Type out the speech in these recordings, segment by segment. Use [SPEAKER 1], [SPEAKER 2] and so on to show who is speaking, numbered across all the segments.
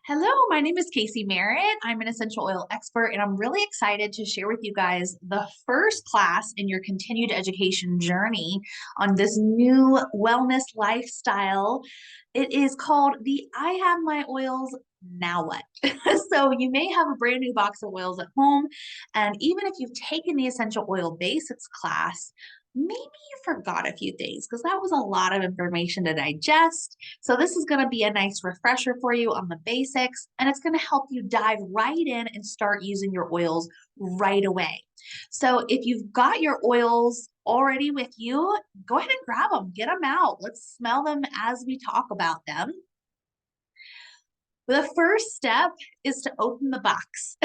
[SPEAKER 1] Hello, my name is Casey Merritt. I'm an essential oil expert, and I'm really excited to share with you guys the first class in your continued education journey on this new wellness lifestyle. It is called the I Have My Oils, Now What? So, you may have a brand new box of oils at home, and even if you've taken the essential oil basics class, maybe you forgot a few things because that was a lot of information to digest. So this is going to be a nice refresher for you on the basics, and it's going to help you dive right in and start using your oils right away. So if you've got your oils already with you, go ahead and grab them, get them out. Let's smell them as we talk about them. The first step is to open the box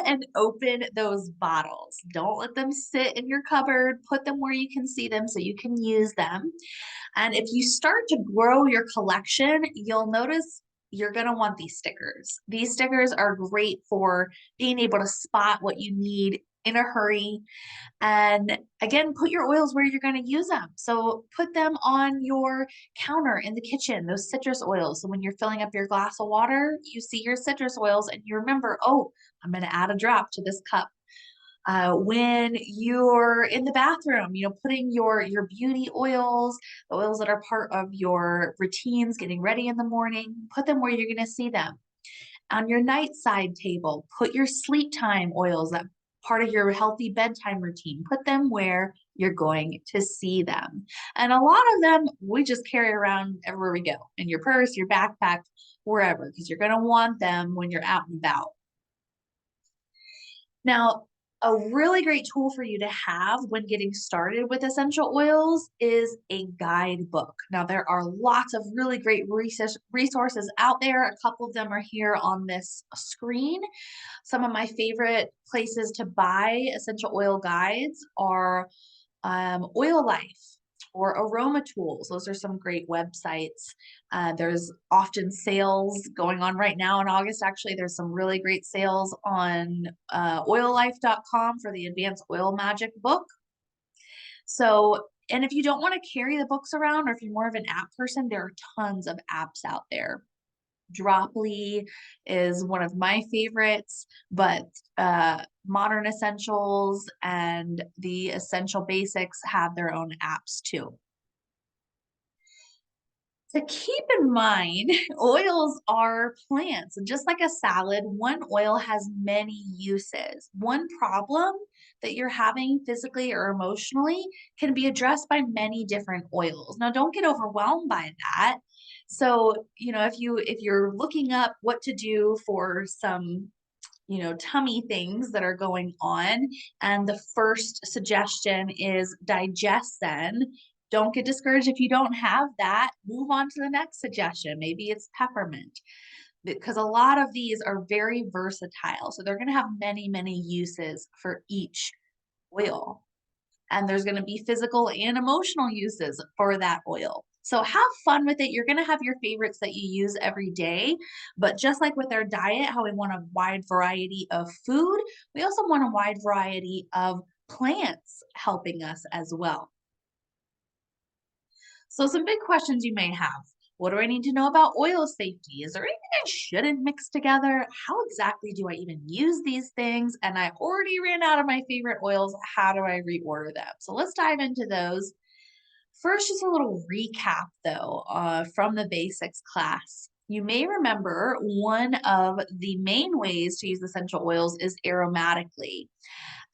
[SPEAKER 1] and open those bottles. Don't let them sit in your cupboard. Put them where you can see them so you can use them. And if you start to grow your collection, you'll notice you're going to want these stickers. These stickers are great for being able to spot what you need in a hurry. And again, put your oils where you're going to use them. So put them on your counter in the kitchen, those citrus oils. So when you're filling up your glass of water, you see your citrus oils and you remember, oh, I'm going to add a drop to this cup. When you're in the bathroom, putting your beauty oils, the oils that are part of your routines, getting ready in the morning, put them where you're going to see them. On your nightside table, put your sleep time oils, that part of your healthy bedtime routine, put them where you're going to see them. And a lot of them we just carry around everywhere we go, in your purse, your backpack, wherever, because you're going to want them when you're out and about. Now, a really great tool for you to have when getting started with essential oils is a guidebook. Now, there are lots of really great resources out there. A couple of them are here on this screen. Some of my favorite places to buy essential oil guides are Oil Life or Aroma Tools. Those are some great websites. There's often sales going on right now in August. Actually, there's some really great sales on oillife.com for the Advanced Oil Magic book. So, and if you don't want to carry the books around, or if you're more of an app person, there are tons of apps out there. Droply is one of my favorites, but Modern Essentials and the Essential Basics have their own apps too. To keep in mind, oils are plants, and just like a salad, one oil has many uses. One problem that you're having physically or emotionally can be addressed by many different oils. Now, don't get overwhelmed by that. So, if you're looking up what to do for some tummy things that are going on. And the first suggestion is Digesten. Don't get discouraged if you don't have that. Move on to the next suggestion. Maybe it's peppermint, because a lot of these are very versatile. So they're going to have many, many uses for each oil. And there's going to be physical and emotional uses for that oil. So have fun with it. You're going to have your favorites that you use every day. But just like with our diet, how we want a wide variety of food, we also want a wide variety of plants helping us as well. So some big questions you may have. What do I need to know about oil safety? Is there anything I shouldn't mix together? How exactly do I even use these things? And I already ran out of my favorite oils. How do I reorder them? So let's dive into those. First, just a little recap though, from the basics class. You may remember one of the main ways to use essential oils is aromatically.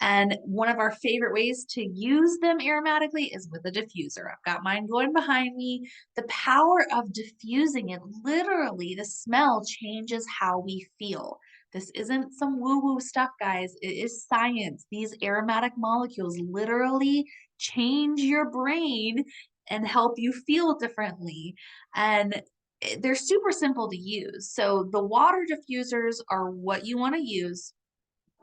[SPEAKER 1] And one of our favorite ways to use them aromatically is with a diffuser. I've got mine going behind me. The power of diffusing it, literally, the smell changes how we feel. This isn't some woo-woo stuff, guys. It is science. These aromatic molecules literally change your brain and help you feel differently. And they're super simple to use. So the water diffusers are what you want to use.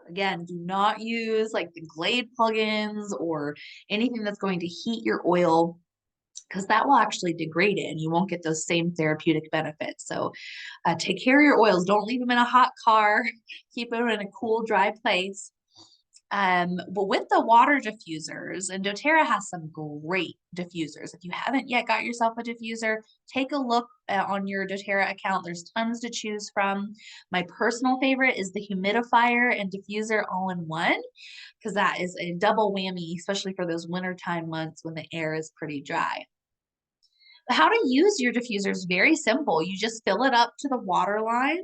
[SPEAKER 1] Again, do not use like the Glade plugins or anything that's going to heat your oil, because that will actually degrade it and you won't get those same therapeutic benefits. So take care of your oils. Don't leave them in a hot car. Keep them in a cool, dry place. But with the water diffusers, and doTERRA has some great diffusers. If you haven't yet got yourself a diffuser, take a look on your doTERRA account. There's tons to choose from. My personal favorite is the humidifier and diffuser all in one, because that is a double whammy, especially for those wintertime months when the air is pretty dry. How to use your diffuser is very simple. You just fill it up to the water line,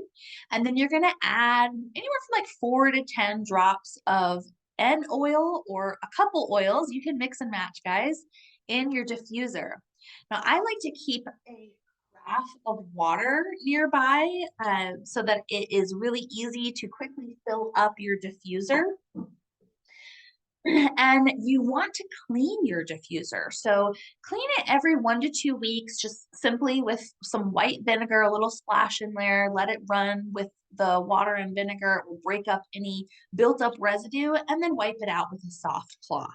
[SPEAKER 1] and then you're going to add anywhere from like 4 to 10 drops of an oil or a couple oils. You can mix and match, guys, in your diffuser. Now, I like to keep a carafe of water nearby so that it is really easy to quickly fill up your diffuser. And you want to clean your diffuser. So clean it every 1 to 2 weeks, just simply with some white vinegar, a little splash in there, let it run with the water and vinegar. It will break up any built up residue, and then wipe it out with a soft cloth.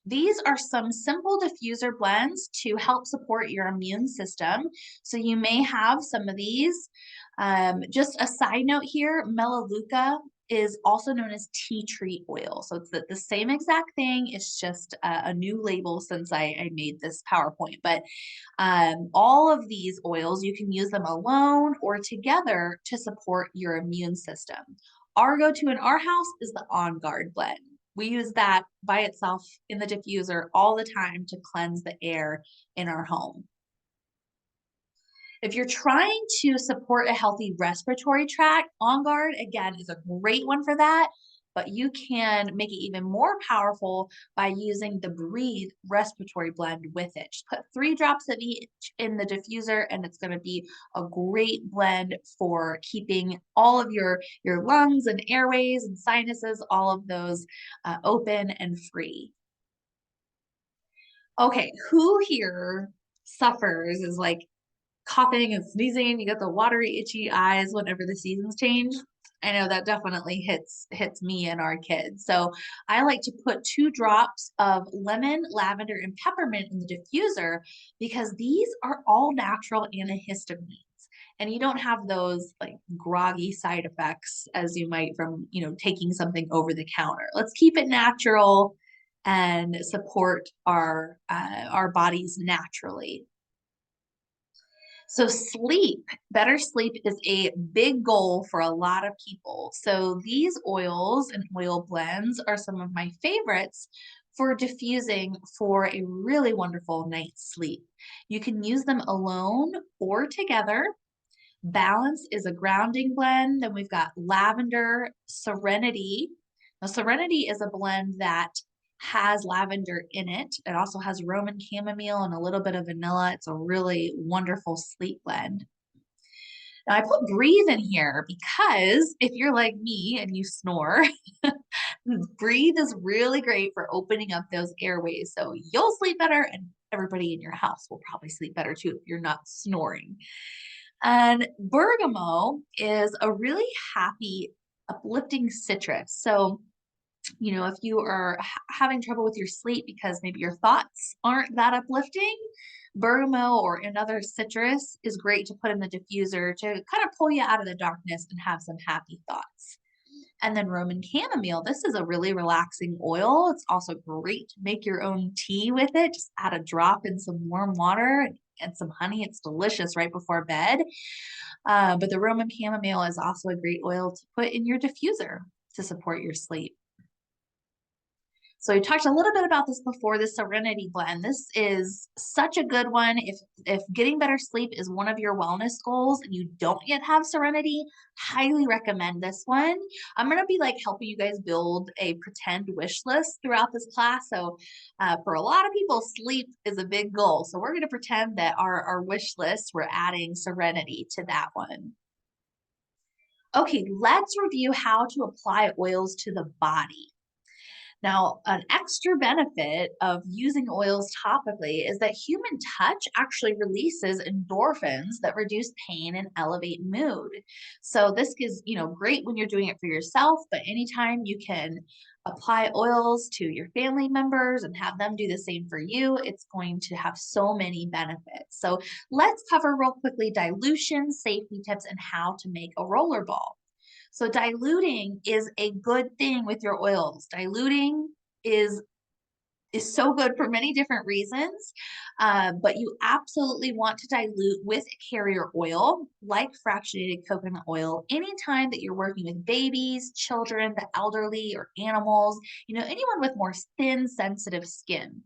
[SPEAKER 1] These are some simple diffuser blends to help support your immune system. So you may have some of these. Just a side note here, Melaleuca is also known as tea tree oil. So it's the same exact thing. It's just a new label since I made this PowerPoint. But all of these oils, you can use them alone or together to support your immune system. Our go-to in our house is the On Guard blend. We use that by itself in the diffuser all the time to cleanse the air in our home. If you're trying to support a healthy respiratory tract, On Guard, again, is a great one for that, but you can make it even more powerful by using the Breathe respiratory blend with it. Just put 3 drops of each in the diffuser, and it's going to be a great blend for keeping all of your lungs and airways and sinuses, all of those open and free. Okay, who here suffers is like coughing and sneezing, you get the watery, itchy eyes whenever the seasons change? I know that definitely hits me and our kids. So I like to put 2 drops of lemon, lavender, and peppermint in the diffuser because these are all natural antihistamines. And you don't have those like groggy side effects as you might from, taking something over the counter. Let's keep it natural and support our bodies naturally. So sleep, better sleep is a big goal for a lot of people. So these oils and oil blends are some of my favorites for diffusing for a really wonderful night's sleep. You can use them alone or together. Balance is a grounding blend. Then we've got lavender, serenity. Now, serenity is a blend that has lavender in it. It also has Roman chamomile and a little bit of vanilla. It's a really wonderful sleep blend. Now, I put Breathe in here because if you're like me and you snore, Breathe is really great for opening up those airways. So you'll sleep better, and everybody in your house will probably sleep better too if you're not snoring. And bergamot is a really happy, uplifting citrus. So, if you are having trouble with your sleep because maybe your thoughts aren't that uplifting, bergamot or another citrus is great to put in the diffuser to kind of pull you out of the darkness and have some happy thoughts. And then Roman chamomile, this is a really relaxing oil. It's also great to make your own tea with it. Just add a drop in some warm water and some honey. It's delicious right before bed. But the Roman chamomile is also a great oil to put in your diffuser to support your sleep. So we talked a little bit about this before, the Serenity blend. This is such a good one. If getting better sleep is one of your wellness goals and you don't yet have Serenity, highly recommend this one. I'm going to be like helping you guys build a pretend wish list throughout this class. So for a lot of people, sleep is a big goal. So we're going to pretend that our wish list, we're adding Serenity to that one. Okay, let's review how to apply oils to the body. Now, an extra benefit of using oils topically is that human touch actually releases endorphins that reduce pain and elevate mood. So this is, great when you're doing it for yourself, but anytime you can apply oils to your family members and have them do the same for you, it's going to have so many benefits. So let's cover real quickly dilution, safety tips, and how to make a roller ball. So diluting is a good thing with your oils. Diluting is is so good for many different reasons, but you absolutely want to dilute with a carrier oil like fractionated coconut oil anytime that you're working with babies, children, the elderly, or animals, anyone with more thin, sensitive skin.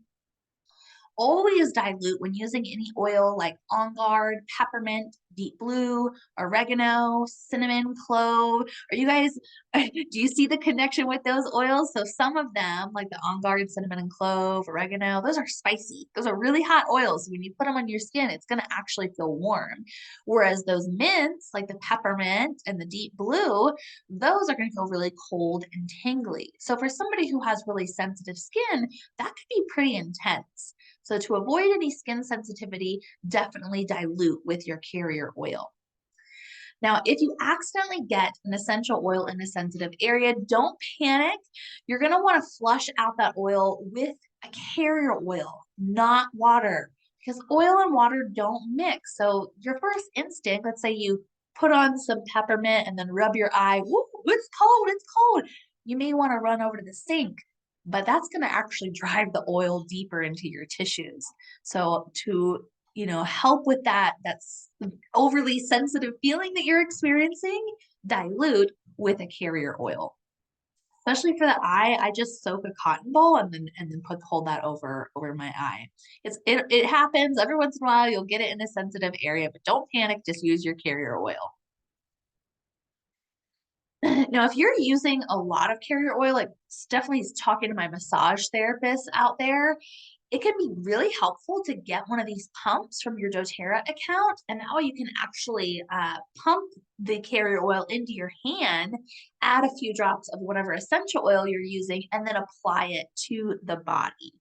[SPEAKER 1] Always dilute when using any oil like On Guard, peppermint, deep blue, oregano, cinnamon, clove. Are you guys, do you see the connection with those oils? So some of them, like the On Guard, cinnamon and clove, oregano, those are spicy. Those are really hot oils. When you put them on your skin, it's going to actually feel warm. Whereas those mints, like the peppermint and the deep blue, those are going to feel really cold and tingly. So for somebody who has really sensitive skin, that could be pretty intense. So to avoid any skin sensitivity, definitely dilute with your carrier oil. Now, if you accidentally get an essential oil in a sensitive area, don't panic. You're going to want to flush out that oil with a carrier oil, not water, because oil and water don't mix. So your first instinct, let's say you put on some peppermint and then rub your eye, woo, it's cold, it's cold. You may want to run over to the sink, but that's going to actually drive the oil deeper into your tissues. So to help with that's overly sensitive feeling that you're experiencing, dilute with a carrier oil. Especially for the eye, I just soak a cotton ball and then hold that over my eye. It happens every once in a while. You'll get it in a sensitive area, but don't panic. Just use your carrier oil. Now, if you're using a lot of carrier oil, like definitely talking to my massage therapist out there, it can be really helpful to get one of these pumps from your doTERRA account. And now you can actually pump the carrier oil into your hand, add a few drops of whatever essential oil you're using, and then apply it to the body.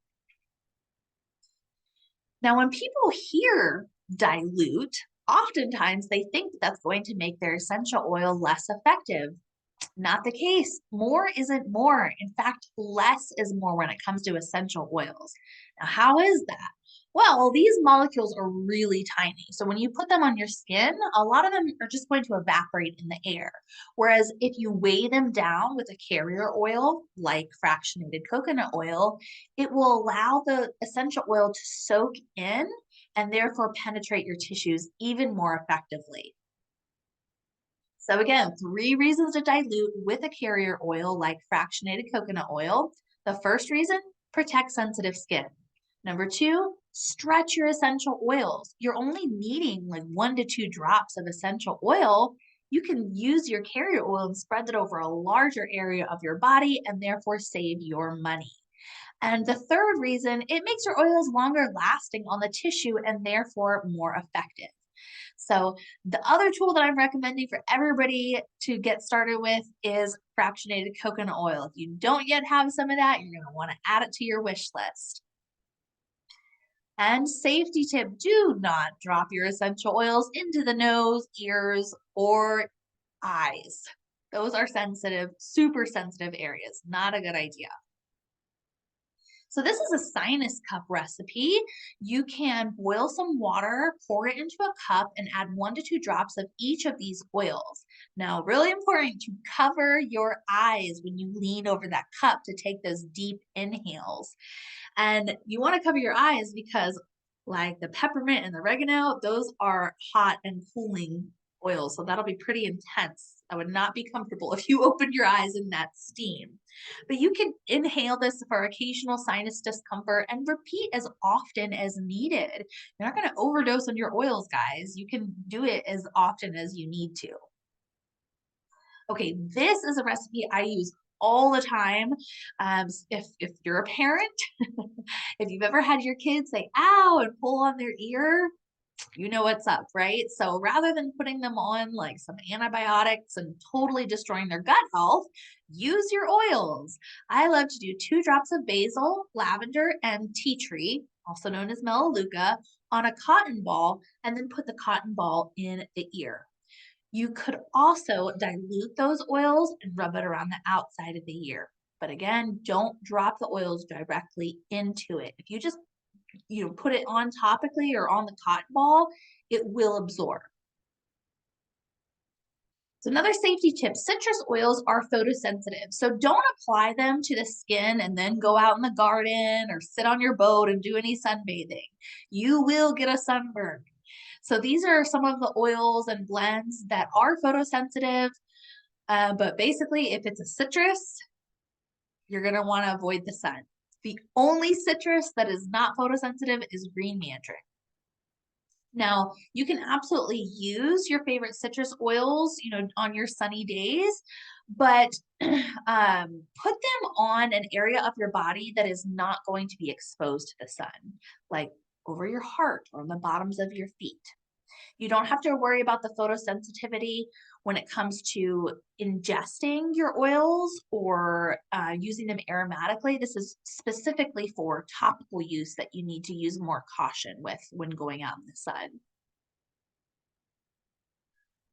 [SPEAKER 1] Now, when people hear dilute, oftentimes they think that's going to make their essential oil less effective. Not the case. More isn't more. In fact, less is more when it comes to essential oils. Now, how is that? Well, these molecules are really tiny. So when you put them on your skin, a lot of them are just going to evaporate in the air. Whereas if you weigh them down with a carrier oil, like fractionated coconut oil, it will allow the essential oil to soak in and therefore penetrate your tissues even more effectively. So again, 3 reasons to dilute with a carrier oil like fractionated coconut oil. The first reason, protect sensitive skin. Number 2, stretch your essential oils. You're only needing like 1 to 2 drops of essential oil. You can use your carrier oil and spread it over a larger area of your body and therefore save your money. And the third reason, it makes your oils longer lasting on the tissue and therefore more effective. So the other tool that I'm recommending for everybody to get started with is fractionated coconut oil. If you don't yet have some of that, you're going to want to add it to your wish list. And safety tip, do not drop your essential oils into the nose, ears, or eyes. Those are sensitive, super sensitive areas. Not a good idea. So this is a sinus cup recipe. You can boil some water, pour it into a cup, and add 1 to 2 drops of each of these oils. Now, really important to cover your eyes when you lean over that cup to take those deep inhales. And you want to cover your eyes because like the peppermint and the oregano, those are hot and cooling oils. So that'll be pretty intense. I would not be comfortable if you open your eyes in that steam. But you can inhale this for occasional sinus discomfort and repeat as often as needed. You're not going to overdose on your oils, guys. You can do it as often as you need to. Okay, this is a recipe I use all the time. If you're a parent, if you've ever had your kids say, ow, and pull on their ear, you know what's up, right? So rather than putting them on like some antibiotics and totally destroying their gut health, use your oils. I love to do 2 drops of basil, lavender, and tea tree, also known as melaleuca, on a cotton ball, and then put the cotton ball in the ear. You could also dilute those oils and rub it around the outside of the ear. But again, don't drop the oils directly into it. If you just put it on topically or on the cotton ball, it will absorb. So another safety tip, citrus oils are photosensitive. So don't apply them to the skin and then go out in the garden or sit on your boat and do any sunbathing. You will get a sunburn. So these are some of the oils and blends that are photosensitive. But basically, if it's a citrus, you're going to want to avoid the sun. The only citrus that is not photosensitive is green mandarin. Now, you can absolutely use your favorite citrus oils, on your sunny days, but put them on an area of your body that is not going to be exposed to the sun, like over your heart or on the bottoms of your feet. You don't have to worry about the photosensitivity when it comes to ingesting your oils or using them aromatically. This is specifically for topical use that you need to use more caution with when going out in the sun.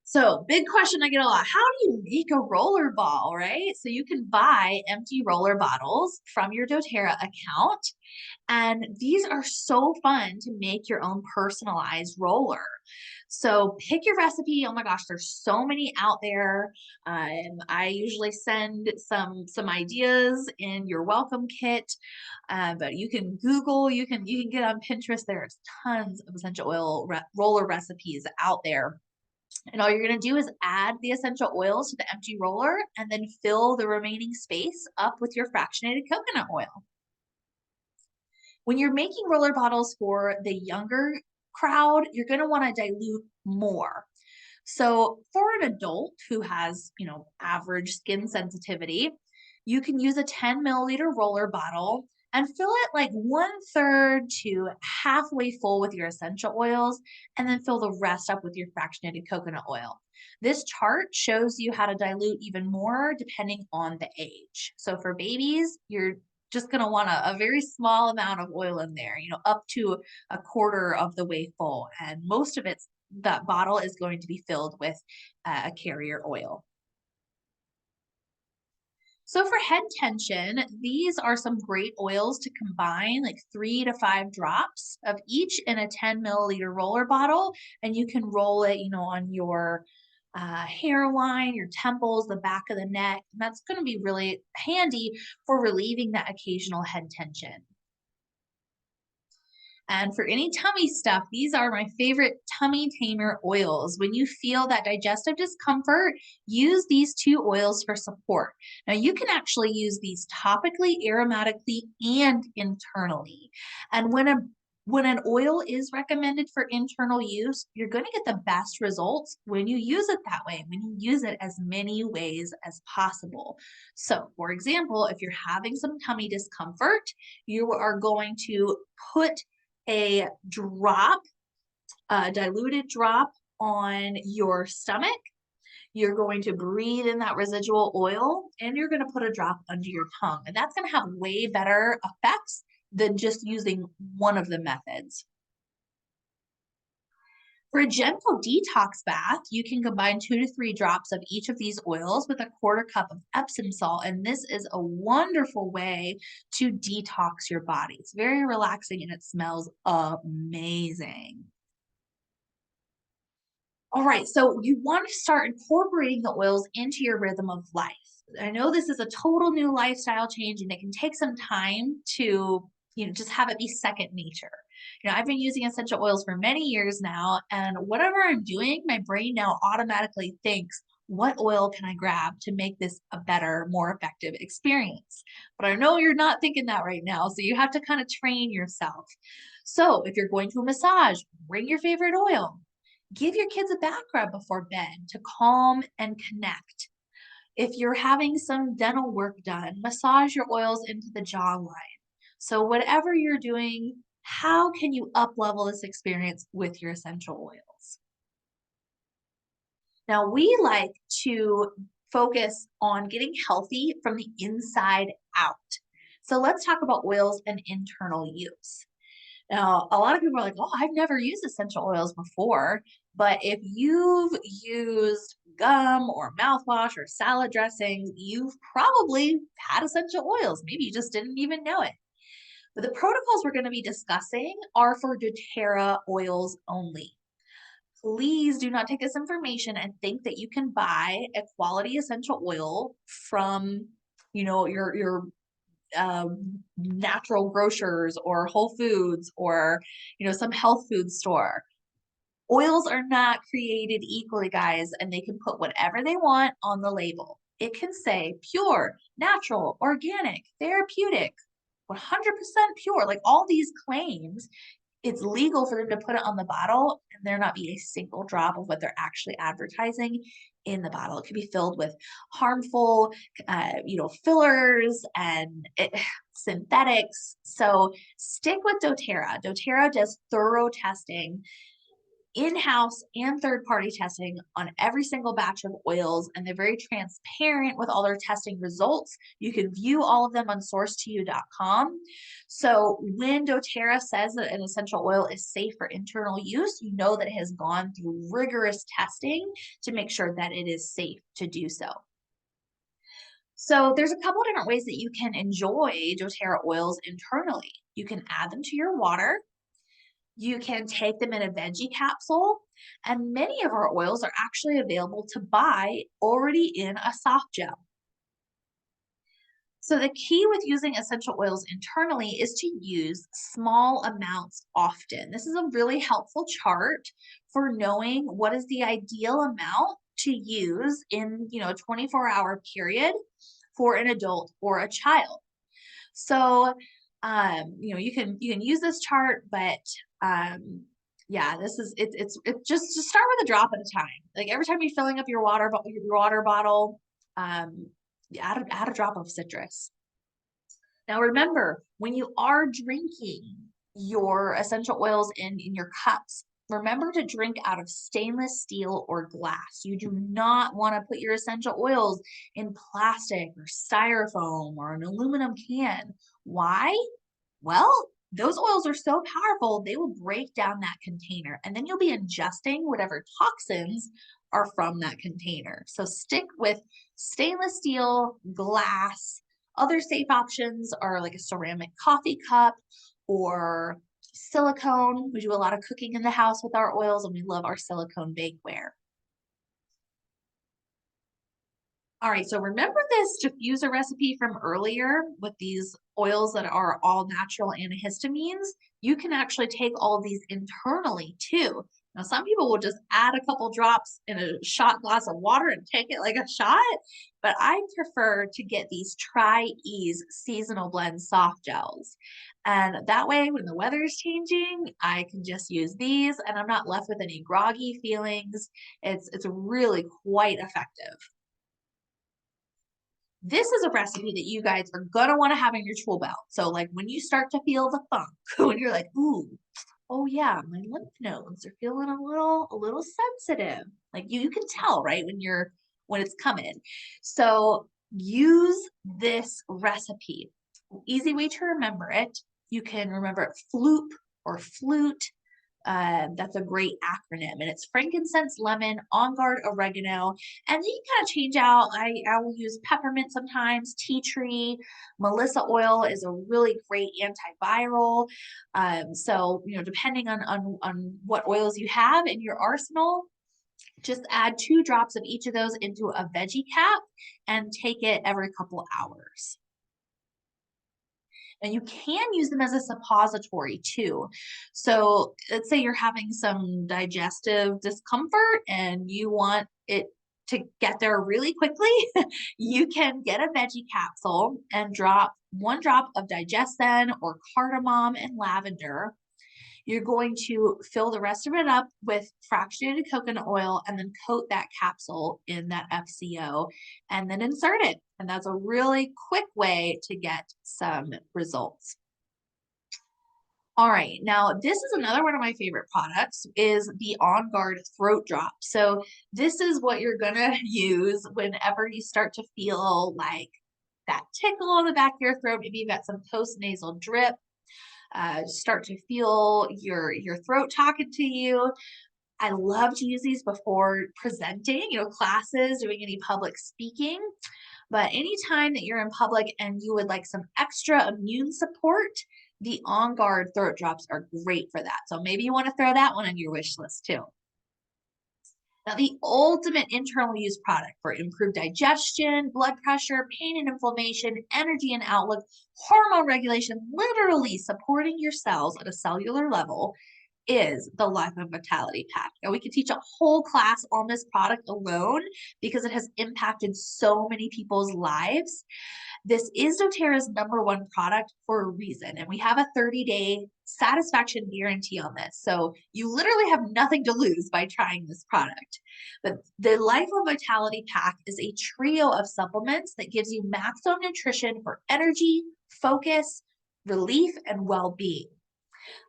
[SPEAKER 1] So, big question I get a lot. How do you make a roller ball, right? So you can buy empty roller bottles from your doTERRA account. And these are so fun to make your own personalized roller. So pick your recipe. Oh my gosh, there's so many out there. I usually send some ideas in your welcome kit, but you can Google, you can get on Pinterest. There's tons of essential oil roller recipes out there. And all you're going to do is add the essential oils to the empty roller and then fill the remaining space up with your fractionated coconut oil. When you're making roller bottles for the younger crowd, you're going to want to dilute more. So for an adult who has, average skin sensitivity, you can use a 10 milliliter roller bottle and fill it like 1/3 to halfway full with your essential oils, and then fill the rest up with your fractionated coconut oil. This chart shows you how to dilute even more depending on the age. So for babies, you're just going to want a very small amount of oil in there, up to 1/4 of the way full. And most of that bottle is going to be filled with a carrier oil. So for head tension, these are some great oils to combine, like 3 to 5 drops of each in a 10 milliliter roller bottle. And you can roll it, on your hairline, your temples, the back of the neck. And that's going to be really handy for relieving that occasional head tension. And for any tummy stuff, these are my favorite tummy tamer oils. When you feel that digestive discomfort, use these 2 oils for support. Now, you can actually use these topically, aromatically, and internally. And when an oil is recommended for internal use, you're going to get the best results when you use it that way, when you use it as many ways as possible. So, for example, if you're having some tummy discomfort, you are going to put a drop, a diluted drop on your stomach. You're going to breathe in that residual oil and you're going to put a drop under your tongue. And that's going to have way better effects than just using one of the methods. For a gentle detox bath, you can combine 2 to 3 drops of each of these oils with a 1/4 cup of Epsom salt. And this is a wonderful way to detox your body. It's very relaxing and it smells amazing. All right, so you want to start incorporating the oils into your rhythm of life. I know this is a total new lifestyle change and it can take some time to, just have it be second nature. I've been using essential oils for many years now, and whatever I'm doing, my brain now automatically thinks, what oil can I grab to make this a better, more effective experience? But I know you're not thinking that right now, so you have to kind of train yourself. So if you're going to a massage, bring your favorite oil. Give your kids a back rub before bed to calm and connect. If you're having some dental work done, massage your oils into the jawline. So whatever you're doing, how can you up-level this experience with your essential oils? Now, we like to focus on getting healthy from the inside out. So let's talk about oils and internal use. Now, a lot of people are like, oh, I've never used essential oils before. But if you've used gum or mouthwash or salad dressings, you've probably had essential oils. Maybe you just didn't even know it. But the protocols we're going to be discussing are for doTERRA oils only. please do not take this information and think that you can buy a quality essential oil from, your natural grocers or Whole Foods or, some health food store. Oils are not created equally, guys, and they can put whatever they want on the label. It can say pure, natural, organic, therapeutic, 100% pure, like all these claims. It's legal for them to put it on the bottle and there not be a single drop of what they're actually advertising in the bottle. It could be filled with harmful, fillers and synthetics. So stick with doTERRA. doTERRA does thorough testing, in-house and third-party testing on every single batch of oils, and they're very transparent with all their testing results. You can view all of them on source2you.com. So when doTERRA says that an essential oil is safe for internal use, you know that it has gone through rigorous testing to make sure that it is safe to do so. So there's a couple different ways that you can enjoy doTERRA oils internally. You can add them to your water. You can take them in a veggie capsule, and many of our oils are actually available to buy already in a soft gel. So the key with using essential oils internally is to use small amounts often. This is a really helpful chart for knowing what is the ideal amount to use in, a 24-hour period for an adult or a child. So, you can use this chart, but yeah, it's just to start with a drop at a time. Like every time you're filling up your water bottle, add a drop of citrus. Now remember, when you are drinking your essential oils in your cups, remember to drink out of stainless steel or glass. You do not want to put your essential oils in plastic or styrofoam or an aluminum can. Why? Well, those oils are so powerful, they will break down that container, and then you'll be ingesting whatever toxins are from that container. So stick with stainless steel, glass. Other safe options are like a ceramic coffee cup or silicone. We do a lot of cooking in the house with our oils, and we love our silicone bakeware. All right, so remember this diffuser recipe from earlier with these oils that are all natural antihistamines? You can actually take all these internally too. Now, some people will just add a couple drops in a shot glass of water and take it like a shot, but I prefer to get these Tri-Ease seasonal blend soft gels. And that way, when the weather is changing, I can just use these and I'm not left with any groggy feelings. It's really quite effective. This is a recipe that you guys are gonna want to have in your tool belt. So like when you start to feel the funk, when you're like, ooh, oh yeah, my lymph nodes are feeling a little sensitive. Like you can tell, right, when it's coming. So use this recipe. Easy way to remember it. You can remember it Floop or Flute. That's a great acronym, and it's frankincense, lemon, on guard, oregano, and you can kind of change out. I will use peppermint sometimes, tea tree, melissa oil is a really great antiviral. So depending on what oils you have in your arsenal, just add 2 drops of each of those into a veggie cap and take it every couple hours. And you can use them as a suppository too. So let's say you're having some digestive discomfort and you want it to get there really quickly, you can get a veggie capsule and drop 1 drop of Digestin or cardamom and lavender. You're going to fill the rest of it up with fractionated coconut oil and then coat that capsule in that FCO and then insert it. And that's a really quick way to get some results. All right, now this is another one of my favorite products is the On Guard Throat Drop. So this is what you're gonna use whenever you start to feel like that tickle on the back of your throat. Maybe you've got some postnasal drip. Start to feel your throat talking to you. I love to use these before presenting, classes, doing any public speaking. But anytime that you're in public and you would like some extra immune support, the On Guard throat drops are great for that. So maybe you want to throw that one on your wish list too. Now, the ultimate internal use product for improved digestion, blood pressure, pain and inflammation, energy and outlook, hormone regulation, literally supporting your cells at a cellular level is the Life and Vitality Pack. Now, we could teach a whole class on this product alone because it has impacted so many people's lives. This is doTERRA's #1 product for a reason, and we have a 30-day satisfaction guarantee on this. So you literally have nothing to lose by trying this product. But the Life and Vitality Pack is a trio of supplements that gives you maximum nutrition for energy, focus, relief, and well-being.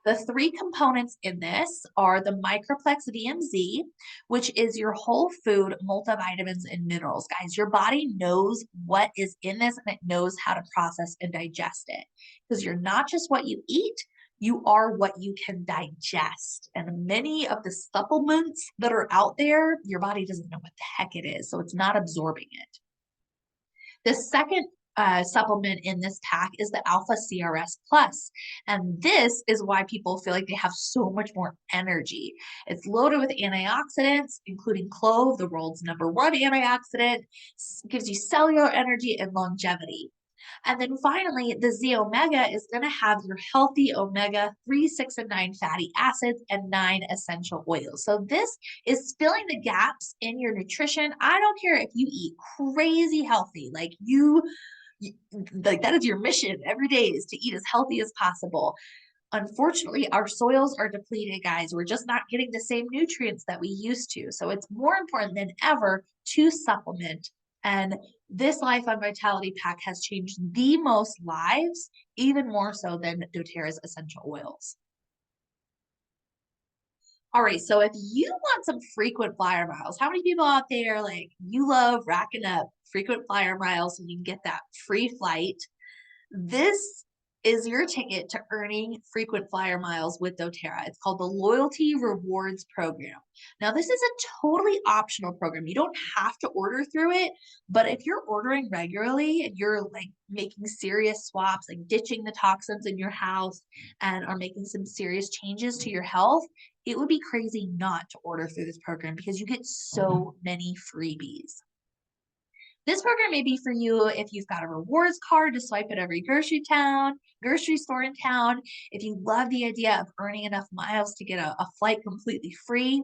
[SPEAKER 1] The three components in this are the Microplex DMZ, which is your whole food multivitamins and minerals. Guys, your body knows what is in this and it knows how to process and digest it because you're not just what you eat, you are what you can digest. And many of the supplements that are out there, your body doesn't know what the heck it is, so it's not absorbing it. The second supplement in this pack is the Alpha CRS Plus. And this is why people feel like they have so much more energy. It's loaded with antioxidants, including clove, the world's #1 antioxidant, gives you cellular energy and longevity. And then finally, the Z Omega is going to have your healthy omega 3, 6, and 9 fatty acids and 9 essential oils. So this is filling the gaps in your nutrition. I don't care if you eat crazy healthy, like like that is your mission every day is to eat as healthy as possible. Unfortunately, our soils are depleted, guys. We're just not getting the same nutrients that we used to. So it's more important than ever to supplement. And this Life on Vitality Pack has changed the most lives, even more so than doTERRA's essential oils. All right, so if you want some frequent flyer miles, how many people out there like you love racking up frequent flyer miles so you can get that free flight? This is your ticket to earning frequent flyer miles with doTERRA. It's called the Loyalty Rewards Program. Now, this is a totally optional program. You don't have to order through it, but if you're ordering regularly and you're like making serious swaps, like ditching the toxins in your house and are making some serious changes to your health, it would be crazy not to order through this program because you get so many freebies. This program may be for you if you've got a rewards card to swipe at every grocery store in town, if you love the idea of earning enough miles to get a flight completely free,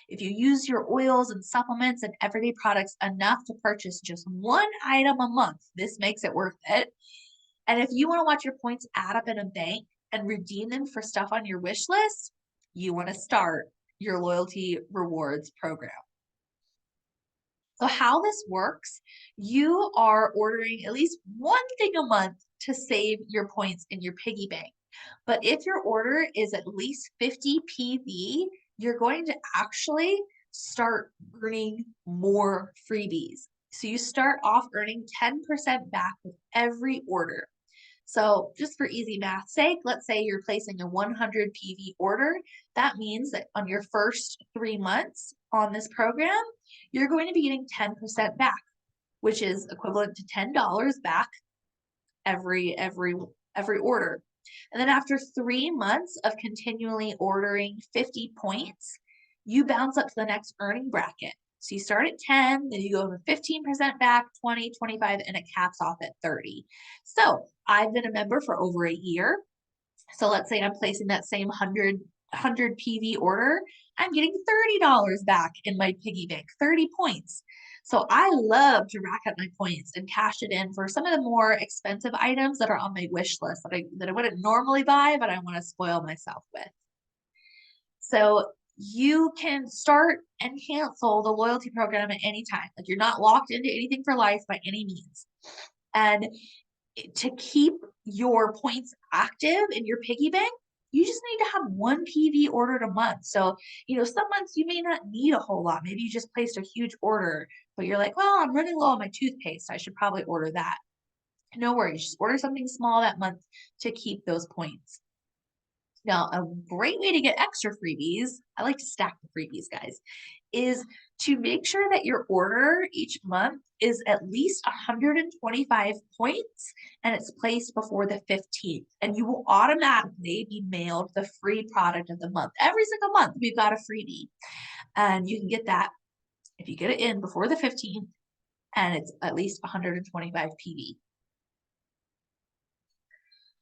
[SPEAKER 1] if you use your oils and supplements and everyday products enough to purchase just one item a month, this makes it worth it. And if you want to watch your points add up in a bank and redeem them for stuff on your wish list, you want to start your loyalty rewards program. So how this works, you are ordering at least one thing a month to save your points in your piggy bank. But if your order is at least 50 PV, you're going to actually start earning more freebies. So you start off earning 10% back with every order. So just for easy math sake, let's say you're placing a 100 PV order. That means that on your first 3 months on this program, you're going to be getting 10% back, which is equivalent to $10 back every order. And then after 3 months of continually ordering 50 points, you bounce up to the next earning bracket. So you start at 10, then you go to 15% back, 20, 25, and it caps off at 30. So I've been a member for over a year. So let's say I'm placing that same 100 PV order. I'm getting $30 back in my piggy bank, 30 points. So I love to rack up my points and cash it in for some of the more expensive items that are on my wish list that I wouldn't normally buy, but I want to spoil myself with. So you can start and cancel the loyalty program at any time. Like you're not locked into anything for life by any means. And to keep your points active in your piggy bank, you just need to have one PV ordered a month. So, some months you may not need a whole lot. Maybe you just placed a huge order, but you're like, well, I'm running low on my toothpaste. I should probably order that. No worries. Just order something small that month to keep those points. Now, a great way to get extra freebies, I like to stack the freebies, guys, is to make sure that your order each month is at least 125 points and it's placed before the 15th. And you will automatically be mailed the free product of the month. Every single month, we've got a freebie. And you can get that if you get it in before the 15th and it's at least 125 PV.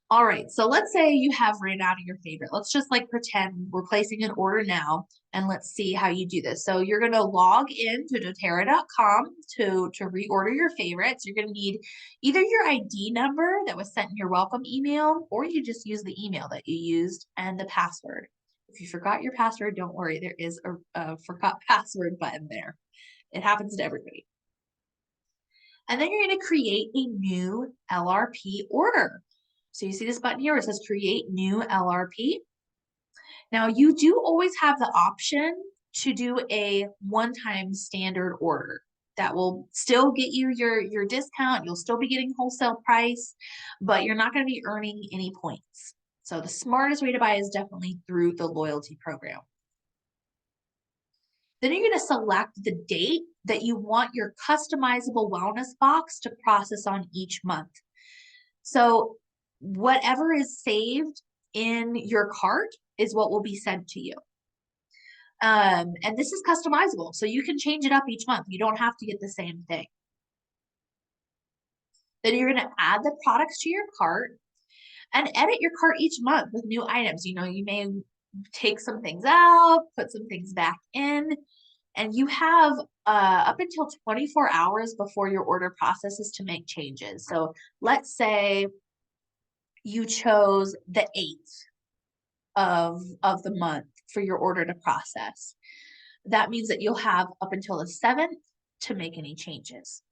[SPEAKER 1] All right, so let's say you have ran out of your favorite. Let's just like pretend we're placing an order now, and let's see how you do this. So you're gonna log in to doTERRA.com to reorder your favorites. You're gonna need either your ID number that was sent in your welcome email, or you just use the email that you used and the password. If you forgot your password, don't worry, there is a forgot password button there. It happens to everybody. And then you're gonna create a new LRP order. So you see this button here where it says create new LRP. Now you do always have the option to do a one-time standard order that will still get you your discount. You'll still be getting wholesale price, but you're not going to be earning any points. So the smartest way to buy is definitely through the loyalty program. Then you're going to select the date that you want your customizable wellness box to process on each month. So whatever is saved in your cart is what will be sent to you. And this is customizable, so you can change it up each month. You don't have to get the same thing. Then you're going to add the products to your cart and edit your cart each month with new items. You know, you may take some things out, put some things back in, and you have up until 24 hours before your order processes to make changes. So let's say you chose the 8th of the month for your order to process. That means that you'll have up until the 7th to make any changes.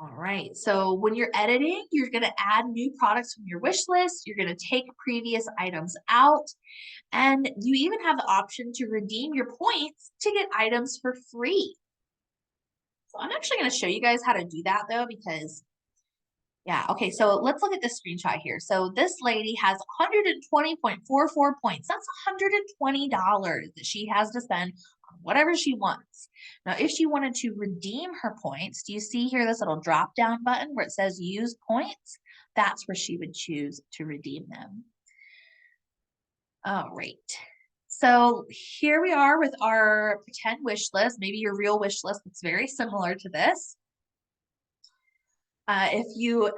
[SPEAKER 1] All right, so when you're editing, you're going to add new products from your wish list. You're going to take previous items out, and you even have the option to redeem your points to get items for free. So I'm actually going to show you guys how to do that though, because yeah, okay, so let's look at this screenshot here. So this lady has 120.44 points. That's $120 that she has to spend on whatever she wants. Now, if she wanted to redeem her points, do you see here this little drop down button where it says use points? That's where she would choose to redeem them. All right. So here we are with our pretend wish list, maybe your real wish list that's very similar to this. If you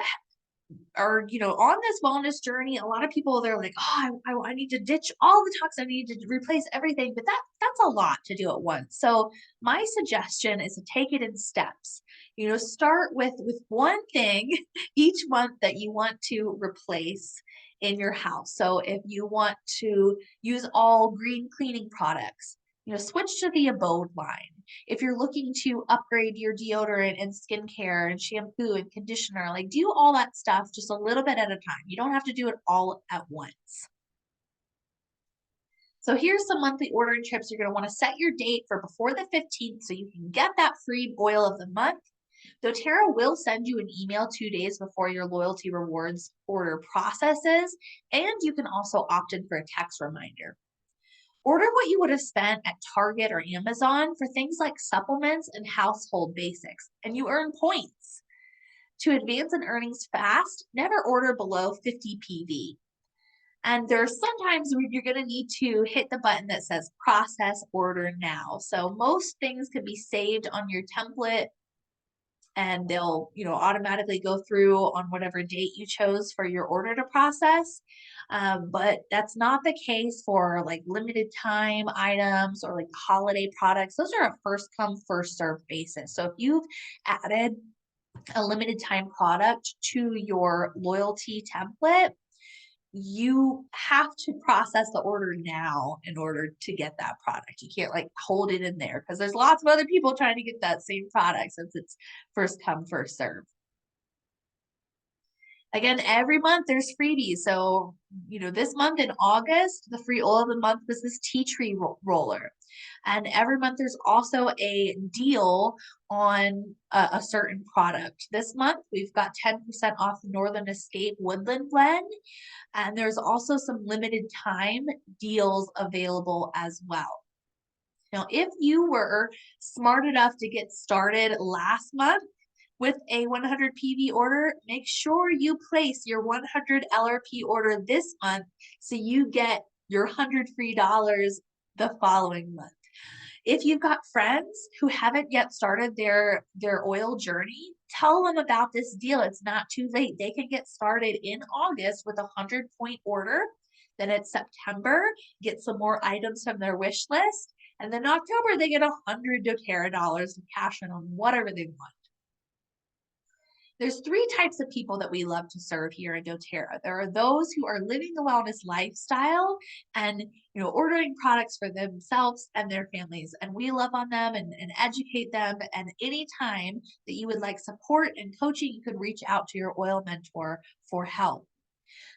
[SPEAKER 1] are, you know, on this wellness journey, a lot of people, they're like, oh, I need to ditch all the toxins, I need to replace everything, but that's a lot to do at once. So my suggestion is to take it in steps. You know, start with one thing each month that you want to replace in your house. So if you want to use all green cleaning products, you know, switch to the Abode line. If you're looking to upgrade your deodorant and skincare and shampoo and conditioner, like do all that stuff just a little bit at a time. You don't have to do it all at once. So here's some monthly ordering tips. You're going to want to set your date for before the 15th so you can get that free oil of the month. doTERRA will send you an email 2 days before your loyalty rewards order processes, and you can also opt in for a text reminder. Order what you would have spent at Target or Amazon for things like supplements and household basics, and you earn points. To advance in earnings fast, never order below 50 PV. And there's sometimes where you're going to need to hit the button that says process order now. So most things can be saved on your template and they'll, you know, automatically go through on whatever date you chose for your order to process. But that's not the case for like limited time items or like holiday products. Those are a first come, first served basis. So if you've added a limited time product to your loyalty template, you have to process the order now in order to get that product. You can't like hold it in there because there's lots of other people trying to get that same product since it's first come, first serve. Again, every month there's freebies. So, you know, this month in August, the free oil of the month was this tea tree roller. And every month there's also a deal on a certain product. This month we've got 10% off the Northern Escape Woodland Blend. And there's also some limited time deals available as well. Now, if you were smart enough to get started last month with a 100 PV order, make sure you place your 100 LRP order this month so you get your $100 free the following month. If you've got friends who haven't yet started their oil journey, tell them about this deal. It's not too late. They can get started in August with a 100-point order. Then it's September, get some more items from their wish list. And then October, they get 100 doTERRA dollars to cash in on whatever they want. There's three types of people that we love to serve here at doTERRA. There are those who are living the wellness lifestyle and ordering products for themselves and their families. And we love on them and educate them. And anytime that you would like support and coaching, you could reach out to your oil mentor for help.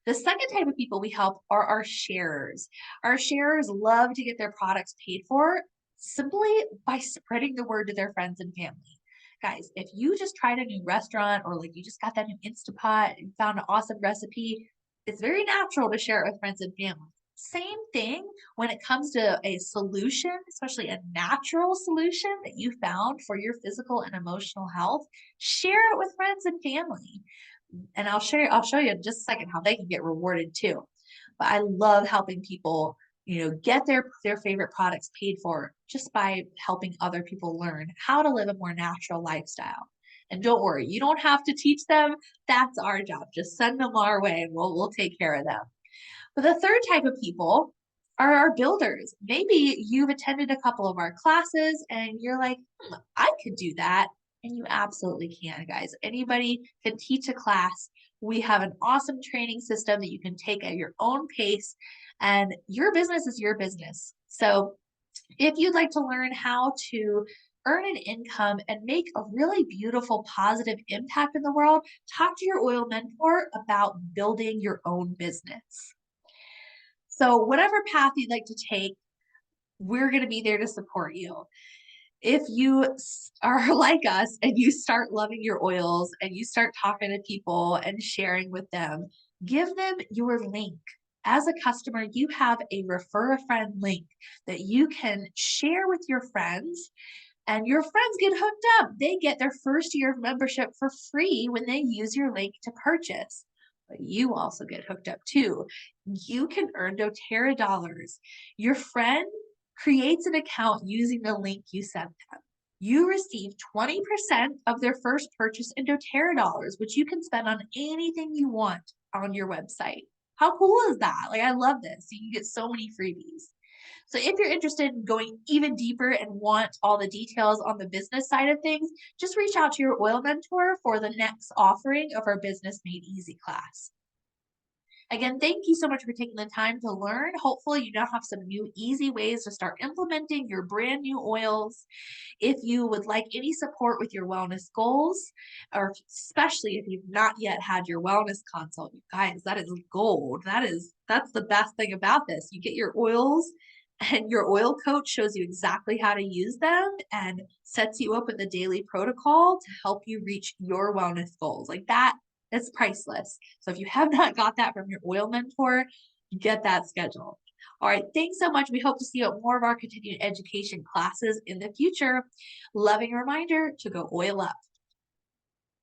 [SPEAKER 1] The second type of people we help are our sharers. Our sharers love to get their products paid for simply by spreading the word to their friends and family. Guys, if you just tried a new restaurant or like you just got that new Instapot and found an awesome recipe, it's very natural to share it with friends and family. Same thing when it comes to a solution, especially a natural solution that you found for your physical and emotional health, share it with friends and family. And I'll show you in just a second how they can get rewarded too. But I love helping people get their favorite products paid for just by helping other people learn how to live a more natural lifestyle. And don't worry, you don't have to teach them. That's our job. Just send them our way and we'll take care of them. But the third type of people are our builders. Maybe you've attended a couple of our classes and you're like, I could do that. And you absolutely can, guys. Anybody can teach a class. We have an awesome training system that you can take at your own pace, and your business is your business. So if you'd like to learn how to earn an income and make a really beautiful, positive impact in the world, talk to your oil mentor about building your own business. So whatever path you'd like to take, we're going to be there to support you. If you are like us and you start loving your oils and you start talking to people and sharing with them, give them your link. As a customer, you have a refer a friend link that you can share with your friends, and your friends get hooked up. They get their first year of membership for free when they use your link to purchase. But you also get hooked up too. You can earn doTERRA dollars. Your friend creates an account using the link you sent them. You receive 20% of their first purchase in doTERRA dollars, which you can spend on anything you want on your website. How cool is that? Like, I love this. You can get so many freebies. So if you're interested in going even deeper and want all the details on the business side of things, just reach out to your oil mentor for the next offering of our Business Made Easy class. Again, thank you so much for taking the time to learn. Hopefully you now have some new easy ways to start implementing your brand new oils. If you would like any support with your wellness goals, or especially if you've not yet had your wellness consult, you guys, that is gold. That's the best thing about this. You get your oils and your oil coach shows you exactly how to use them and sets you up with a daily protocol to help you reach your wellness goals. Like that, it's priceless. So if you have not got that from your oil mentor, get that scheduled. All right, thanks so much. We hope to see you at more of our continuing education classes in the future. Loving reminder to go oil up.